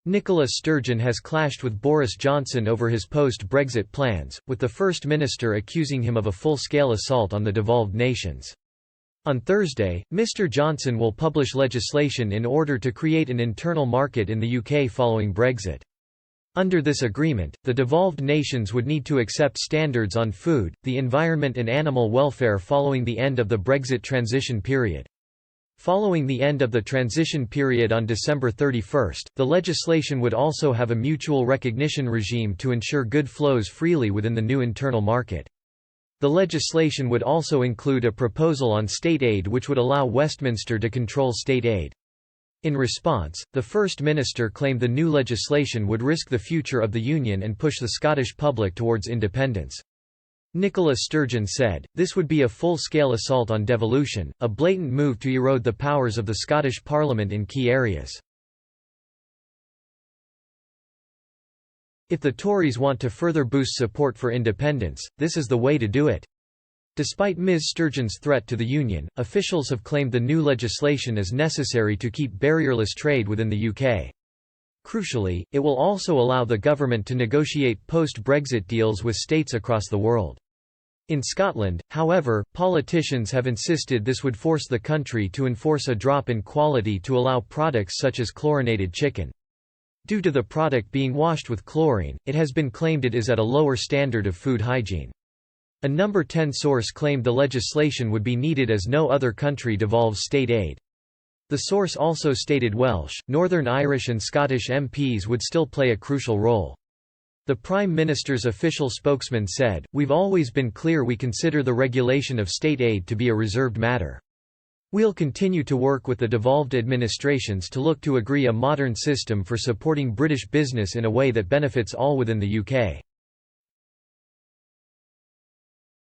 Nicola Sturgeon has clashed with Boris Johnson over his post-Brexit plans, with the First Minister accusing him of a full-scale assault on the devolved nations. On Thursday, Mr Johnson will publish legislation in order to create an internal market in the UK following Brexit. Under this agreement, the devolved nations would need to accept standards on food, the environment and animal welfare following the end of the Brexit transition period. Following the end of the transition period on December 31, the legislation would also have a mutual recognition regime to ensure good flows freely within the new internal market. The legislation would also include a proposal on state aid which would allow Westminster to control state aid. In response, the First Minister claimed the new legislation would risk the future of the Union and push the Scottish public towards independence. Nicola Sturgeon said, "This would be a full-scale assault on devolution, a blatant move to erode the powers of the Scottish Parliament in key areas. If the Tories want to further boost support for independence, this is the way to do it." Despite Ms Sturgeon's threat to the Union, officials have claimed the new legislation is necessary to keep barrierless trade within the UK. Crucially, it will also allow the government to negotiate post-Brexit deals with states across the world. In Scotland, however, politicians have insisted this would force the country to enforce a drop in quality to allow products such as chlorinated chicken. Due to the product being washed with chlorine, it has been claimed it is at a lower standard of food hygiene. A No. 10 source claimed the legislation would be needed as no other country devolves state aid. The source also stated Welsh, Northern Irish and Scottish MPs would still play a crucial role. The Prime Minister's official spokesman said, "We've always been clear we consider the regulation of state aid to be a reserved matter. We'll continue to work with the devolved administrations to look to agree a modern system for supporting British business in a way that benefits all within the UK."